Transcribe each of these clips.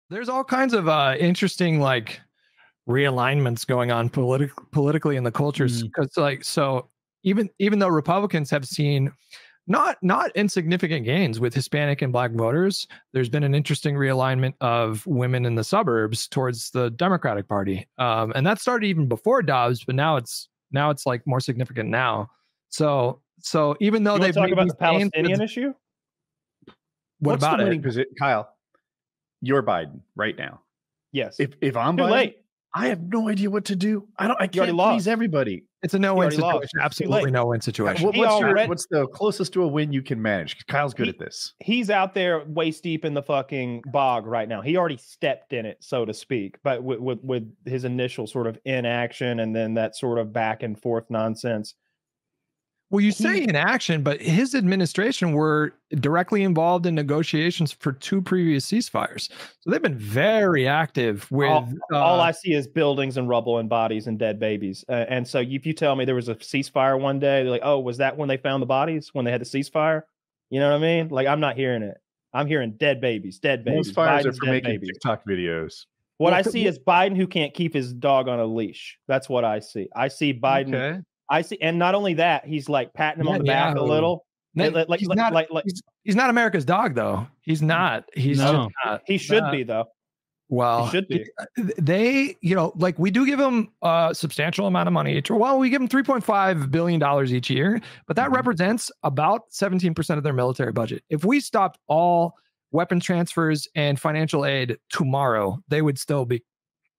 There's all kinds of interesting like realignments going on politically in the cultures because even though Republicans have seen not insignificant gains with Hispanic and Black voters, there's been an interesting realignment of women in the suburbs towards the Democratic Party, and that started even before Dobbs, but now it's like more significant now. So even though they've talk about the Palestinian issue, what's about the winning position, Kyle? You're Biden right now. Yes. If I'm Biden, late. I have no idea what to do. I can't please everybody. It's a no-win situation. Absolutely no-win situation. What's the closest to a win you can manage? Kyle's good at this. He's out there waist deep in the fucking bog right now. He already stepped in it, so to speak. But with his initial sort of inaction and then that sort of back and forth nonsense. Well, you say inaction, but his administration were directly involved in negotiations for 2 previous ceasefires. So they've been very active with... All I see is buildings and rubble and bodies and dead babies. And so if you tell me there was a ceasefire one day, they're like, oh, was that when they found the bodies, when they had the ceasefire? You know what I mean? Like, I'm not hearing it. I'm hearing dead babies. Most fires are for making TikTok videos. What I see is Biden who can't keep his dog on a leash. That's what I see. I see Biden... Okay. I see, and not only that, he's like patting him on the back a little. He's not America's dog, though. He's not. He's not. He should be, though. Well, he should be. They, like we do give him a substantial amount of money each. Well, we give them $3.5 billion each year, but that represents about 17% of their military budget. If we stopped all weapon transfers and financial aid tomorrow, they would still be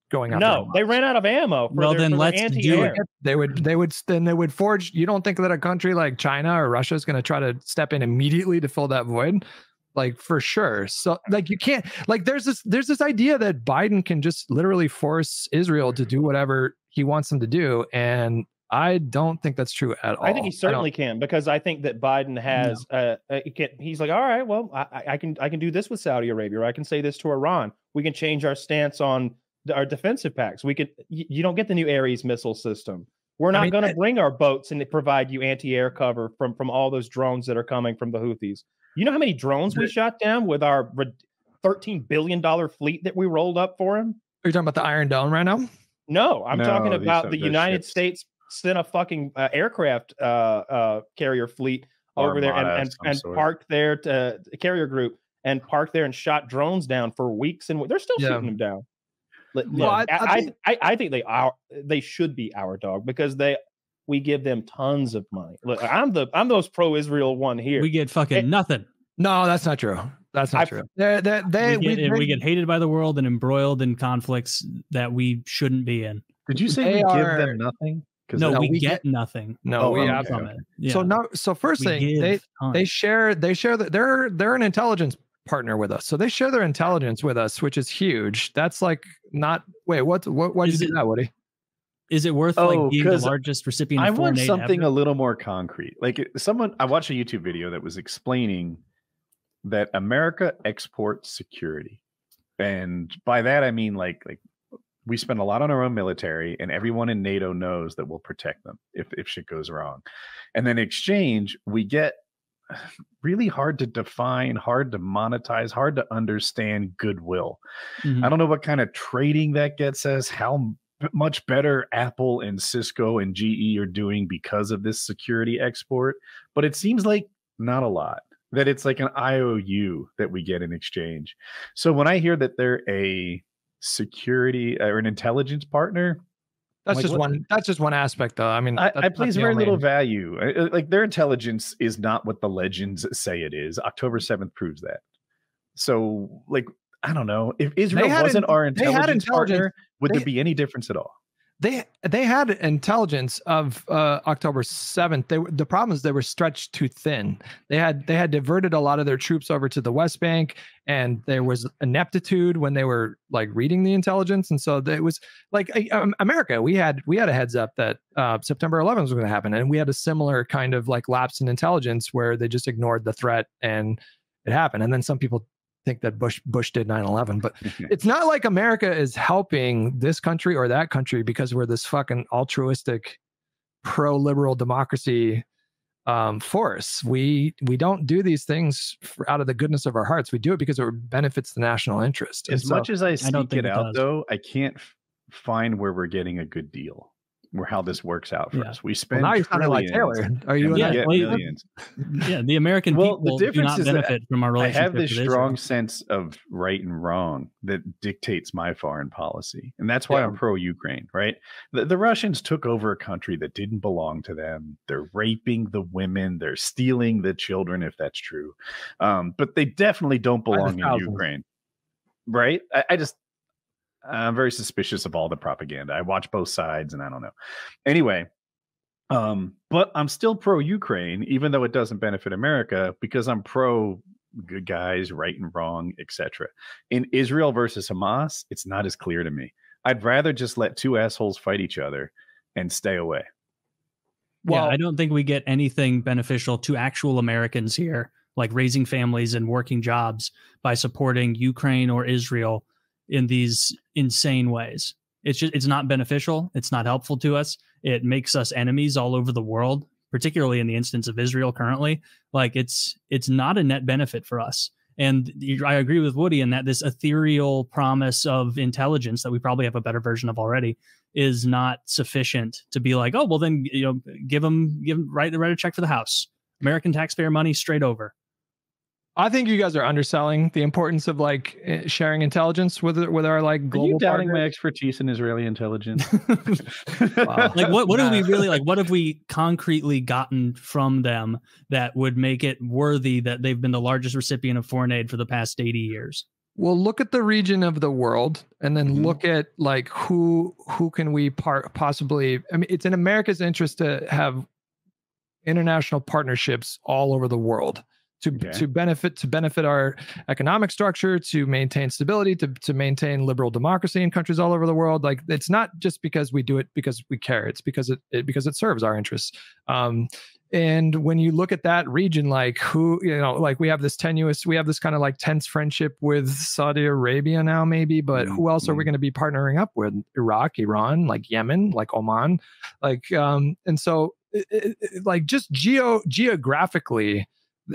going out. No, they ran out of ammo. Let's do it. They would forge. You don't think that a country like China or Russia is going to try to step in immediately to fill that void? Like, for sure. So like, you can't, like, there's this idea that Biden can just literally force Israel to do whatever he wants them to do. And I don't think that's true at all. I think he certainly can, because I think that Biden has, he's like, all right, well, I can do this with Saudi Arabia, or I can say this to Iran. We can change our stance on our defensive packs. You don't get the new Ares missile system. We're not going to bring our boats and provide you anti-air cover from all those drones that are coming from the Houthis. You know how many drones we shot down with our $13 billion fleet that we rolled up for him? Are you talking about the Iron Dome right now? No, I'm talking about the United States sent a fucking aircraft carrier fleet over there and parked there to carrier group and parked there and shot drones down for weeks, and they're still shooting them down. Look, I think they should be our dog, because we give them tons of money. Look, I'm those pro-Israel one here. We get fucking nothing. No, that's not true. That's not true. We get hated by the world and embroiled in conflicts that we shouldn't be in. Did you say we give them nothing? No, we get nothing. No, we have from it. Yeah. So first thing, they share that they're an intelligence partner with us, so they share their intelligence with us, which is huge. That's like not why did you do that, Woody? Is it worth being the largest recipient? I want something a little more concrete. Like I watched a YouTube video that was explaining that America exports security, and by that I mean like we spend a lot on our own military, and everyone in NATO knows that we'll protect them if shit goes wrong. And then in exchange, we get really hard to define, hard to monetize, hard to understand goodwill. I don't know what kind of trading that gets us, how much better Apple and Cisco and GE are doing because of this security export, but it seems like not a lot, that it's like an IOU that we get in exchange. So when I hear that they're a security or an intelligence partner, that's just one aspect, though. I mean, I place very little value. Like, their intelligence is not what the legends say it is. October 7th proves that. So, like, I don't know. If Israel wasn't our intelligence partner, would there be any difference at all? They had intelligence of October 7th. The problem is they were stretched too thin. They had diverted a lot of their troops over to the West Bank, and there was ineptitude when they were like reading the intelligence. And so it was like America. We had a heads up that September 11th was going to happen, and we had a similar kind of like lapse in intelligence where they just ignored the threat and it happened. And then some people think that Bush did 9/11, but it's not like America is helping this country or that country because we're this fucking altruistic pro-liberal democracy force. We don't do these things out of the goodness of our hearts. We do it because it benefits the national interest. As much as I don't seek think it it out, does. though, I can't find where we're getting a good deal, or how this works out for us. We spend now you're sounding like trillions, Taylor. Are you? and we Yeah, get well, millions. Yeah, the American Well, people the do difference not is that benefit from our I relationship have this with strong Israel. sense of right and wrong that dictates my foreign policy. And that's why I'm pro-Ukraine, right? The Russians took over a country that didn't belong to them. They're raping the women. They're stealing the children, if that's true. But they definitely don't belong in Ukraine, right? I'm very suspicious of all the propaganda. I watch both sides and I don't know. Anyway, but I'm still pro-Ukraine, even though it doesn't benefit America, because I'm pro good guys, right and wrong, etc. In Israel versus Hamas, it's not as clear to me. I'd rather just let two assholes fight each other and stay away. Well, I don't think we get anything beneficial to actual Americans here, like raising families and working jobs, by supporting Ukraine or Israel in these insane ways. It's not beneficial. It's not helpful to us. It makes us enemies all over the world, particularly in the instance of Israel currently. Like it's not a net benefit for us. And I agree with Woody in that this ethereal promise of intelligence that we probably have a better version of already is not sufficient to be like, oh, well, then, give them write a check for the house. American taxpayer money straight over. I think you guys are underselling the importance of like sharing intelligence with our like global. Are you doubting partners? my expertise in Israeli intelligence? Wow. Like what do we really like? What have we concretely gotten from them that would make it worthy that they've been the largest recipient of foreign aid for the past 80 years? Well, look at the region of the world, and then look at like who can we possibly. I mean, it's in America's interest to have international partnerships all over the world. To benefit our economic structure, to maintain stability, to maintain liberal democracy in countries all over the world. Like it's not just because we do it because we care. It's because it serves our interests. And when you look at that region, like like we have this kind of like tense friendship with Saudi Arabia now, maybe, but who else are we going to be partnering up with? Iraq, Iran, like Yemen, like Oman, like and so like just geographically.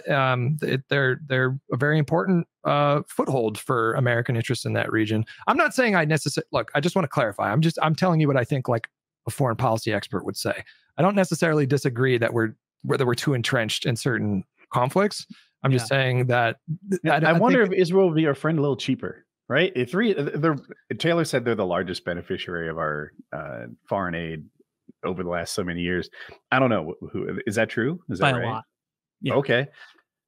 They're a very important foothold for American interests in that region. I'm not saying I necessarily look. I just want to clarify. I'm telling you what I think like a foreign policy expert would say. I don't necessarily disagree that we're too entrenched in certain conflicts. I'm just saying that. I wonder if Israel will be our friend a little cheaper, right? Taylor said they're the largest beneficiary of our foreign aid over the last so many years. I don't know who is that true? Is that by right? a lot? Yeah. Okay.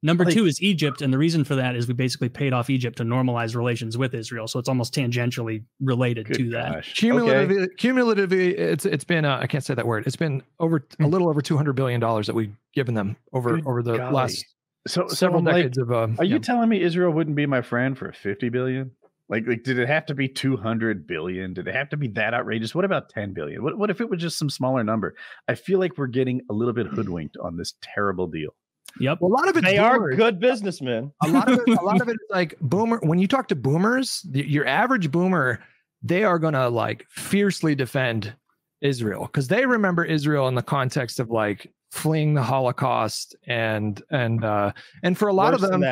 Number two is Egypt, and the reason for that is we basically paid off Egypt to normalize relations with Israel, so it's almost tangentially related to that. Cumulatively, it's been I can't say that word. It's been over a little over $200 billion that we've given them over the last several decades of. Are you telling me Israel wouldn't be my friend for 50 billion? Like, did it have to be 200 billion? Did it have to be that outrageous? What about 10 billion? What if it was just some smaller number? I feel like we're getting a little bit hoodwinked on this terrible deal. Yep. Well, a lot of it. They are good businessmen. A lot of it is like boomer. When you talk to boomers, your average boomer, they are gonna like fiercely defend Israel because they remember Israel in the context of like fleeing the Holocaust and for a lot of them,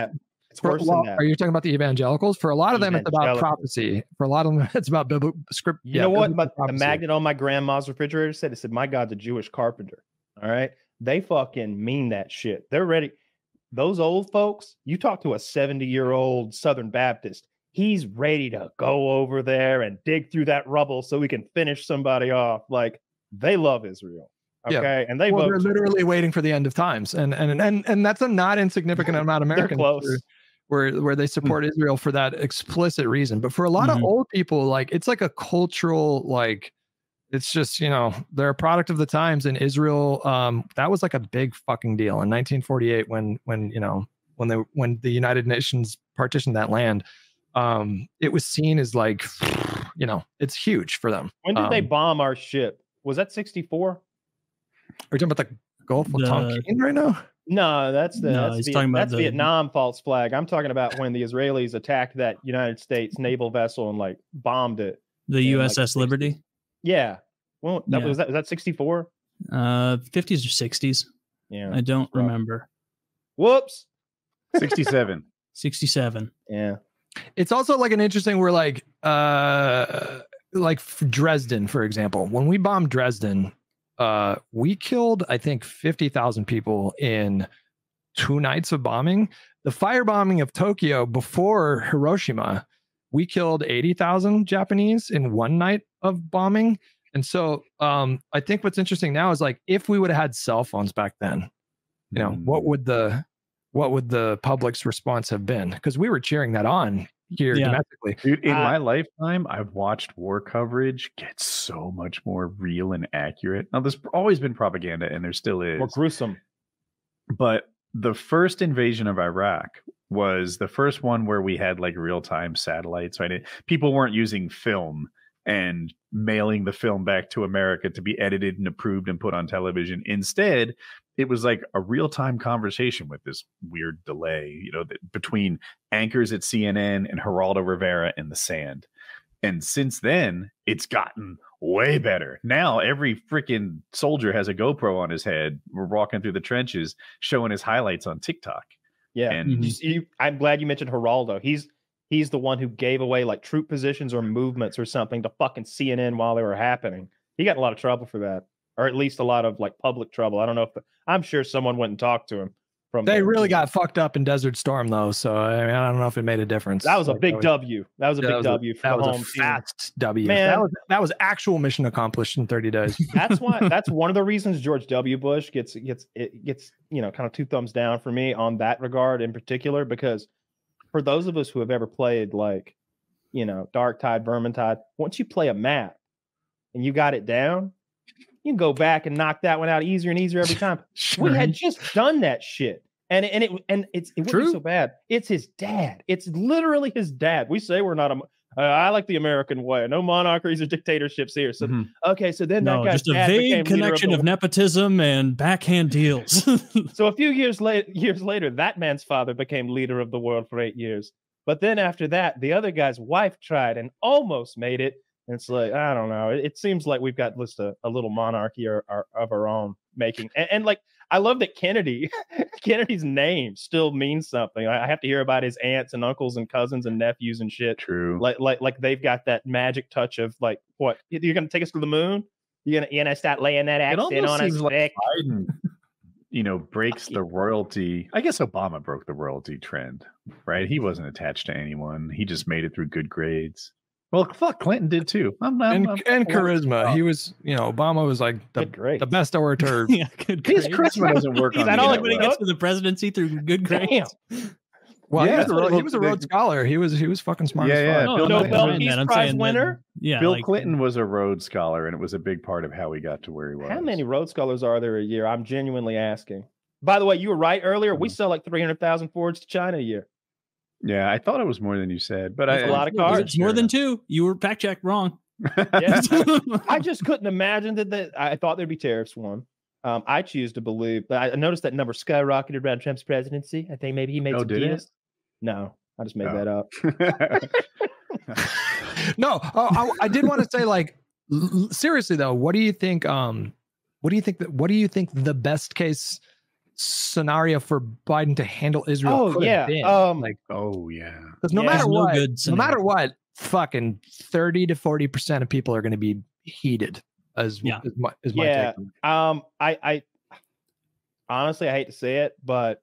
it's worse than that. Are you talking about the evangelicals? For a lot of them, it's about prophecy. For a lot of them, it's about biblical script. You know what? The magnet on my grandma's refrigerator said, my God's a Jewish carpenter. All right. They fucking mean that shit. They're ready. Those old folks, you talk to a 70-year-old Southern Baptist, he's ready to go over there and dig through that rubble so we can finish somebody off. Like, they love Israel. Okay. Yeah. And they're literally waiting for the end of times. And that's a not insignificant amount of Americans where they support Israel for that explicit reason. But for a lot of old people, like it's like a cultural, like, it's just, they're a product of the times in Israel. That was like a big fucking deal in 1948 when the United Nations partitioned that land. It was seen as like, it's huge for them. When did they bomb our ship? Was that 64? Are you talking about the Gulf of Tonkin right now? No, that's Vietnam false flag. I'm talking about when the Israelis attacked that United States naval vessel and like bombed it. The USS Liberty. Yeah. Well, was that 64? 50s or 60s. Yeah, I don't remember. Whoops. 67. 67. Yeah. It's also like an interesting. We're like Dresden, for example. When we bombed Dresden, we killed I think 50,000 people in 2 nights of bombing. The firebombing of Tokyo before Hiroshima, we killed 80,000 Japanese in 1 night of bombing. And so I think what's interesting now is like if we would have had cell phones back then, you know, what would the public's response have been? Because we were cheering that on here domestically. Dude, in my lifetime, I've watched war coverage get so much more real and accurate. Now, there's always been propaganda, and there still is. More gruesome. But the first invasion of Iraq was the first one where we had like real-time satellites, right? People weren't using film and mailing the film back to America to be edited and approved and put on television. Instead, it was like a real-time conversation with this weird delay, you know, between anchors at CNN and Geraldo Rivera in the sand. And since then, it's gotten way better. Now every freaking soldier has a GoPro on his head. We're walking through the trenches, showing his highlights on TikTok. Yeah, and I'm glad you mentioned Geraldo. He's the one who gave away like troop positions or movements or something to fucking CNN while they were happening. He got in a lot of trouble for that, or at least a lot of like public trouble. I don't know if I'm sure someone went and talked to him. They really got fucked up in Desert Storm though, so I mean I don't know if it made a difference. That was a big W. That was a big W for the home team. Fast W. Man, that was actual mission accomplished in 30 days. That's one of the reasons George W. Bush gets you know kind of 2 thumbs down for me on that regard in particular, because for those of us who have ever played like, you know, Dark Tide, Vermintide, once you play a map and you got it down, you can go back and knock that one out easier and easier every time. Sure. We had just done that shit. And it wouldn't be so bad. It's his dad. It's literally his dad. We say we're not I like the American way. No monarchies or dictatorships here. So okay, so then that guy's just a vague connection of nepotism and backhand deals. So a few years later, that man's father became leader of the world for 8 years. But then after that, the other guy's wife tried and almost made it. And it's like, I don't know. It seems like we've got just a little monarchy of our own making. And like, I love that Kennedy's name still means something. I have to hear about his aunts and uncles and cousins and nephews and shit. True. Like they've got that magic touch of like, what, you're going to take us to the moon? You're gonna start laying that accent on us? Like Biden, you know, breaks the royalty. I guess Obama broke the royalty trend, right? He wasn't attached to anyone. He just made it through good grades. Well, fuck, Clinton did too. And charisma. He was, you know, Obama was like the best orator. Yeah, good grades. His charisma doesn't work on that. When he gets to the presidency through good grades. Well, yeah, he was a Rhodes Scholar. He was fucking smart. Yeah. Nobel Peace Prize winner. Yeah, Bill Clinton was a Rhodes Scholar, and it was a big part of how he got to where he was. How many Rhodes Scholars are there a year? I'm genuinely asking. By the way, you were right earlier. We sell like 300,000 Fords to China a year. Yeah, I thought it was more than you said, but a lot of cars. It's more than 2. You were fact checked wrong. Yeah. I just couldn't imagine that. I thought there'd be tariffs. One. I choose to believe. I noticed that number skyrocketed around Trump's presidency. I think maybe he made some deals. No, I just made that up. No, I did want to say, like, seriously though, what do you think? What do you think the best case scenario for Biden to handle Israel? Because no matter what, fucking 30 to 40% of people are going to be heated. As my take. I honestly, I hate to say it, but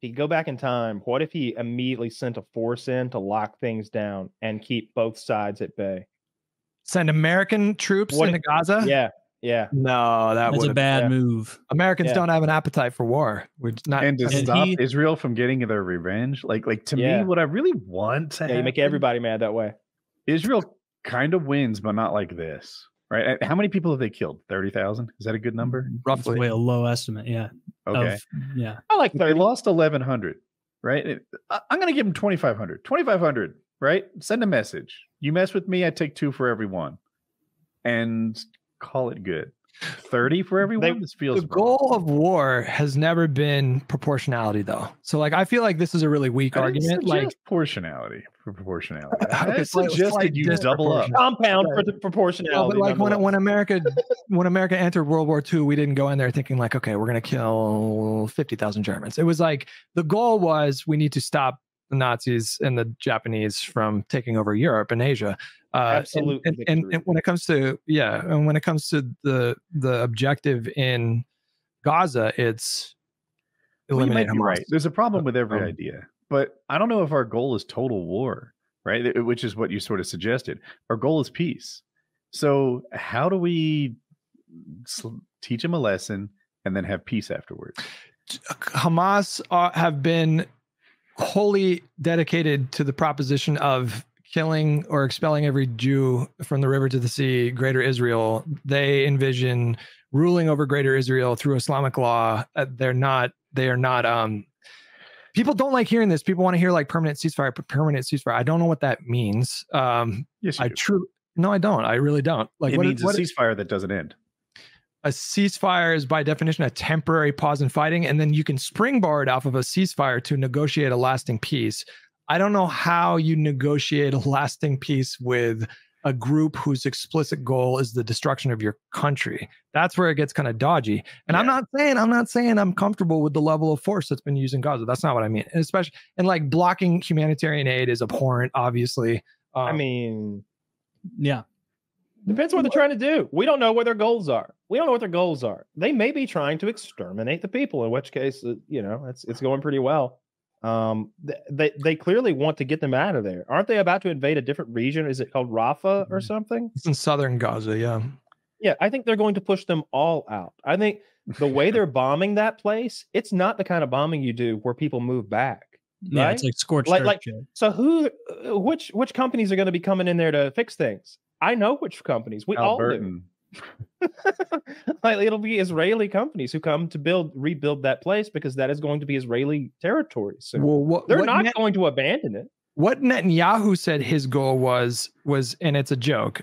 if you go back in time, what if he immediately sent a force in to lock things down and keep both sides at bay? Send American troops into Gaza? Yeah. No, that's a bad move. Americans don't have an appetite for war. We're not, and to stop Israel from getting their revenge, like to me, what I really want to you make everybody mad that way. Israel kind of wins, but not like this, right? How many people have they killed? 30,000? Is that a good number? Roughly. Way a low estimate. Yeah. Okay. I like 30. They lost 1,100, right? I'm going to give them 2,500. 2,500, right? Send a message. You mess with me, I take 2 for every one. And call it good. 30 for everyone. This feels the goal of war has never been proportionality, though. So, like, I feel like this is a really weak argument. Like proportionality for proportionality. Okay, I suggested you double up. Compound for the proportionality. Well, but like when America entered World War II, we didn't go in there thinking like, okay, we're gonna kill 50,000 Germans. It was like the goal was we need to stop the Nazis and the Japanese from taking over Europe and Asia. Absolutely. And when it comes to the objective in Gaza, it's eliminate Hamas. Right. There's a problem with every idea, but I don't know if our goal is total war, right? Which is what you sort of suggested. Our goal is peace. So how do we teach them a lesson and then have peace afterwards? Hamas have been wholly dedicated to the proposition of killing or expelling every Jew from the river to the sea, Greater Israel. They envision ruling over Greater Israel through Islamic law. They are not. People don't like hearing this. People want to hear like permanent ceasefire. I don't know what that means. Yes, no, I don't. I really don't. Like it means a ceasefire that doesn't end. A ceasefire is by definition a temporary pause in fighting, and then you can springboard off of a ceasefire to negotiate a lasting peace. I don't know how you negotiate a lasting peace with a group whose explicit goal is the destruction of your country. That's where it gets kind of dodgy. And I'm not saying I'm comfortable with the level of force that's been used in Gaza. That's not what I mean. And especially, and like blocking humanitarian aid is abhorrent, obviously. I mean, yeah. Depends what they're trying to do. We don't know what their goals are. They may be trying to exterminate the people, in which case, it's going pretty well. They clearly want to get them out of there. Aren't they about to invade a different region? Is it called Rafah or something? It's in southern Gaza, yeah. Yeah, I think they're going to push them all out. I think the way they're bombing that place, it's not the kind of bombing you do where people move back. Yeah, right? it's like scorched earth. So which companies are going to be coming in there to fix things? I know which companies. We all do. Like it'll be Israeli companies who come to rebuild that place because that is going to be Israeli territory. So they're not going to abandon it. What Netanyahu said his goal was, and it's a joke.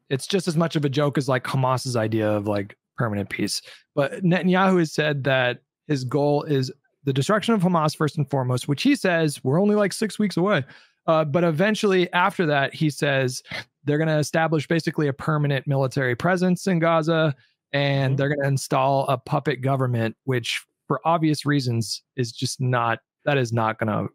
It's just as much of a joke as like Hamas's idea of like permanent peace. But Netanyahu has said that his goal is the destruction of Hamas first and foremost, which he says we're only like 6 weeks away. But eventually after that, he says they're going to establish basically a permanent military presence in Gaza, and they're going to install a puppet government, which for obvious reasons is just that's not going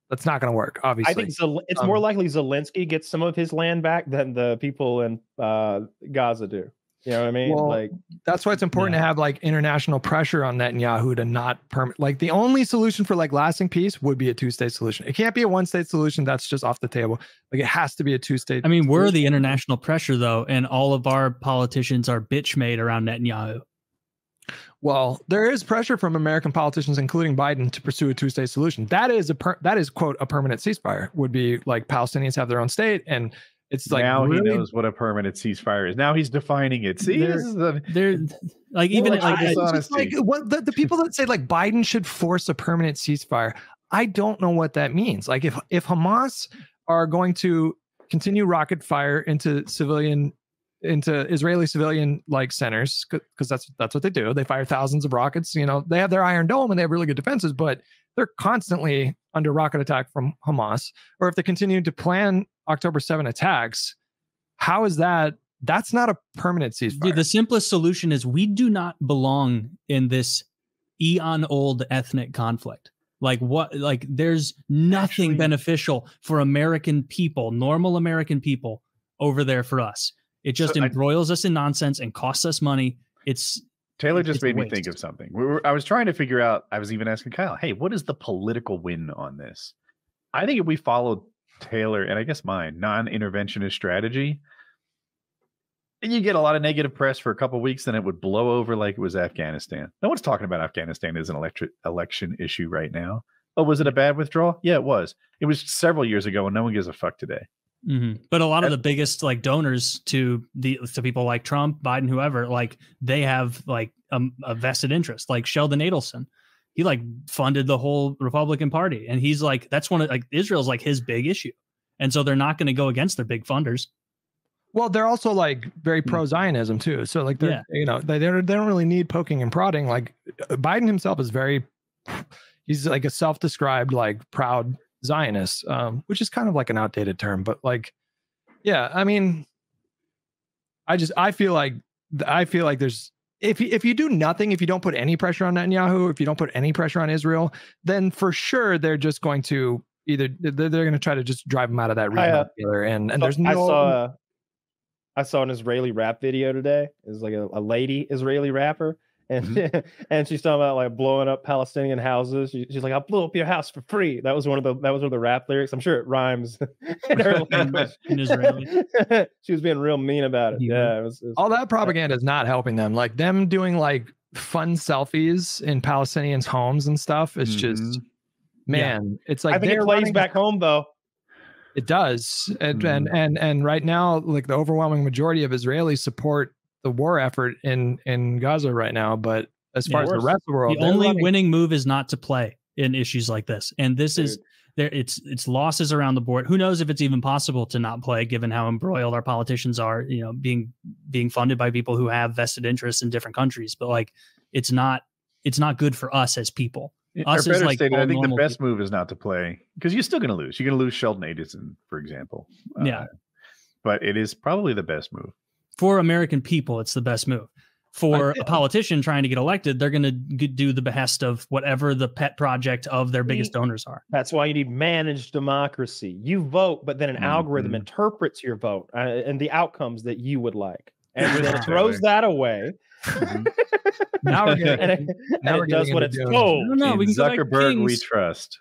to work. Obviously, I think it's more likely Zelensky gets some of his land back than the people in Gaza do. You know what I mean? Well, that's why it's important to have like international pressure on Netanyahu to not like the only solution for like lasting peace would be a 2-state solution. It can't be a 1-state solution. That's just off the table. Like it has to be a 2-state. I mean, we're the international pressure though, and all of our politicians are bitch made around Netanyahu. Well, there is pressure from American politicians, including Biden, to pursue a 2-state solution. That is quote a permanent ceasefire. Would be like Palestinians have their own state, and it's like now he knows what a permanent ceasefire is. Now he's defining it. See, they're like even like the people that say like Biden should force a permanent ceasefire. I don't know what that means. Like if Hamas are going to continue rocket fire into Israeli civilian like centers, because that's what they do. They fire thousands of rockets. You know, they have their Iron Dome and they have really good defenses, but they're constantly under rocket attack from Hamas. Or if they continue to plan October 7 attacks, how is that? That's not a permanent ceasefire. Dude, the simplest solution is we do not belong in this eon-old ethnic conflict. Like what? Like there's nothing beneficial for American people, normal American people over there for us. It just embroils us in nonsense and costs us money. Taylor just made me think of something. I was trying to figure out, I was even asking Kyle, hey, what is the political win on this? I think if we followed Taylor, and I guess mine, non-interventionist strategy, and you get a lot of negative press for a couple of weeks, then it would blow over like it was Afghanistan. No one's talking about Afghanistan as an election issue right now. Oh, was it a bad withdrawal? Yeah, it was. It was several years ago, and no one gives a fuck today. Mm-hmm. But a lot of the biggest like donors to people like Trump, Biden, whoever, like they have like a vested interest. Like Sheldon Adelson, he like funded the whole Republican Party, and he's like that's one of like Israel's like his big issue, and so they're not going to go against their big funders. Well, they're also like very pro-Zionism too. So like they're they don't really need poking and prodding. Like Biden himself is he's like a self-described like proud Zionist, which is kind of like an outdated term, but like, yeah, I mean, I feel like there's if you do nothing, if you don't put any pressure on Netanyahu, if you don't put any pressure on Israel, then for sure they're just going to they're going to try to just drive them out of that region together. And there's no. I saw an Israeli rap video today. It was like a lady Israeli rapper. And and she's talking about like blowing up Palestinian houses. She's like, "I'll blow up your house for free." That was one of the rap lyrics. I'm sure it rhymes in her language. In Israeli. She was being real mean about it. Yeah, it was all that propaganda is not helping them. Like them doing like fun selfies in Palestinians' homes and stuff. It's just, man, it's like I think it plays back home though. It does, and right now, like the overwhelming majority of Israelis support the war effort in Gaza right now, but as far as the rest of the world, the only winning move is not to play in issues like this. And this is there. It's losses around the board. Who knows if it's even possible to not play, given how embroiled our politicians are, being funded by people who have vested interests in different countries. But like, it's not good for us as people. Us better like stated, I think the best move is not to play, because you're still going to lose. You're going to lose Sheldon Adelson, for example. But it is probably the best move. For American people, it's the best move. For a politician trying to get elected, they're going to do the behest of whatever the pet project of their biggest donors are. That's why you need managed democracy. You vote, but then an algorithm interprets your vote and the outcomes that you would like. And then it throws that away. Now we're getting, it does what it's told. No, we can go back to Zuckerberg, Kings. we trust.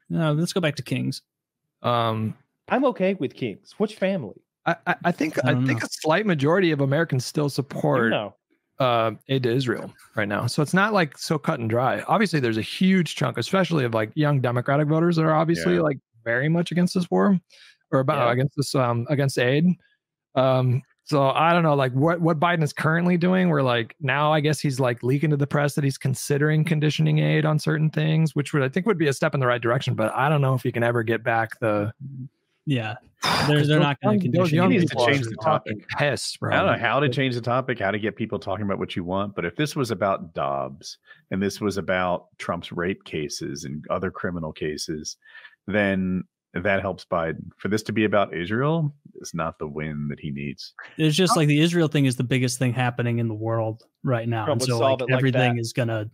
No, let's go back to Kings. I'm okay with Kings. Which family? I think a slight majority of Americans still support aid to Israel right now. So it's not like so cut and dry. Obviously, there's a huge chunk, especially of like young Democratic voters that are obviously like very much against this war or against this against aid. So I don't know, like what Biden is currently doing. We're like now, I guess he's like leaking to the press that he's considering conditioning aid on certain things, which I think would be a step in the right direction. But I don't know if he can ever get back the. Yeah, they're not going to condition. He needs to change the topic. Pissed, bro. I don't know how to change the topic, how to get people talking about what you want. But if this was about Dobbs and this was about Trump's rape cases and other criminal cases, then that helps Biden. For this to be about Israel is not the win that he needs. It's just like the Israel thing is the biggest thing happening in the world right now. Trump and so like everything is going to.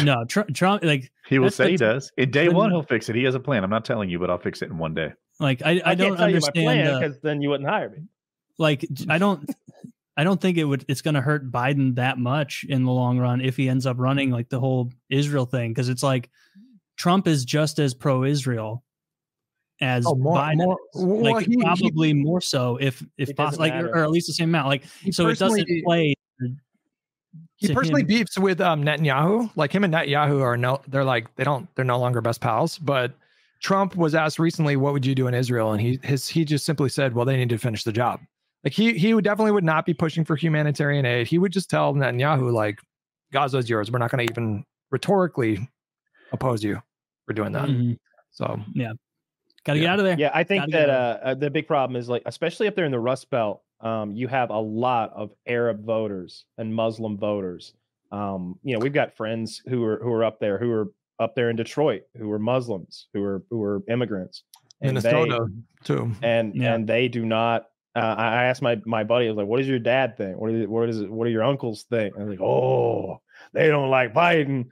No, Trump like he will say he does. In day one, he'll fix it. He has a plan. I'm not telling you, but I'll fix it in one day. Like I don't understand because then you wouldn't hire me. Like I don't think it's going to hurt Biden that much in the long run if he ends up running like the whole Israel thing, because it's like Trump is just as pro-Israel as Biden. Probably more so if possible, like or at least the same amount. Like so it doesn't play. He personally beefs with Netanyahu. Like him and Netanyahu they're no longer best pals, but Trump was asked recently, what would you do in Israel? And he just simply said, well, they need to finish the job. Like he would not be pushing for humanitarian aid. He would just tell Netanyahu, like, Gaza is yours. We're not going to even rhetorically oppose you for doing that. So yeah, got to get out of there. Yeah, I think that the big problem is like, especially up there in the Rust Belt, you have a lot of Arab voters and Muslim voters. We've got friends who are up there in Detroit, who are Muslims, who are immigrants, Minnesota too, and they do not. I asked my buddy, I was like, "What does your dad think? What do your uncles think?" And I was like, "Oh, they don't like Biden.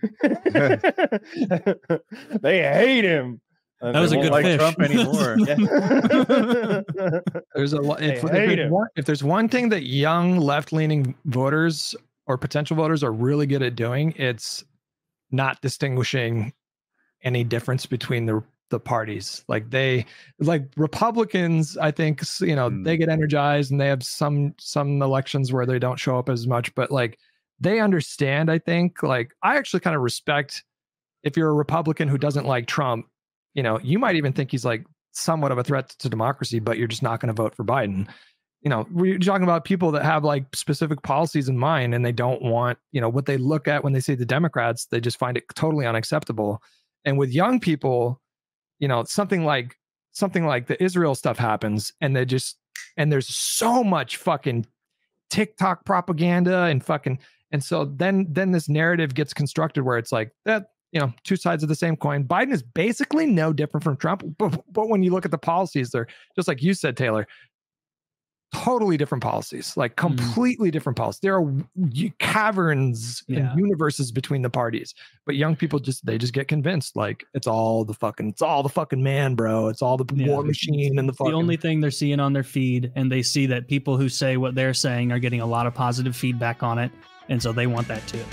They hate him." And that was a good like fish. Trump anymore. There's a lot. If there's one thing that young left-leaning voters or potential voters are really good at doing, it's not distinguishing any difference between the parties. Like Republicans, I think, they get energized and they have some elections where they don't show up as much, but like they understand, I think. Like I actually kind of respect if you're a Republican who doesn't like Trump, you might even think he's like somewhat of a threat to democracy, but you're just not going to vote for Biden. We're talking about people that have like specific policies in mind and they don't want, what they look at when they say the Democrats, they just find it totally unacceptable. And with young people, something like the Israel stuff happens and they just and there's so much fucking TikTok propaganda and so then this narrative gets constructed where it's like that, two sides of the same coin. Biden is basically no different from Trump, but when you look at the policies, they're just like you said, Taylor, totally different policies, like completely different policies. There are caverns and universes between the parties, but young people just get convinced like it's all the fucking man, bro. It's all the war machine and the only thing they're seeing on their feed, and they see that people who say what they're saying are getting a lot of positive feedback on it, and so they want that too.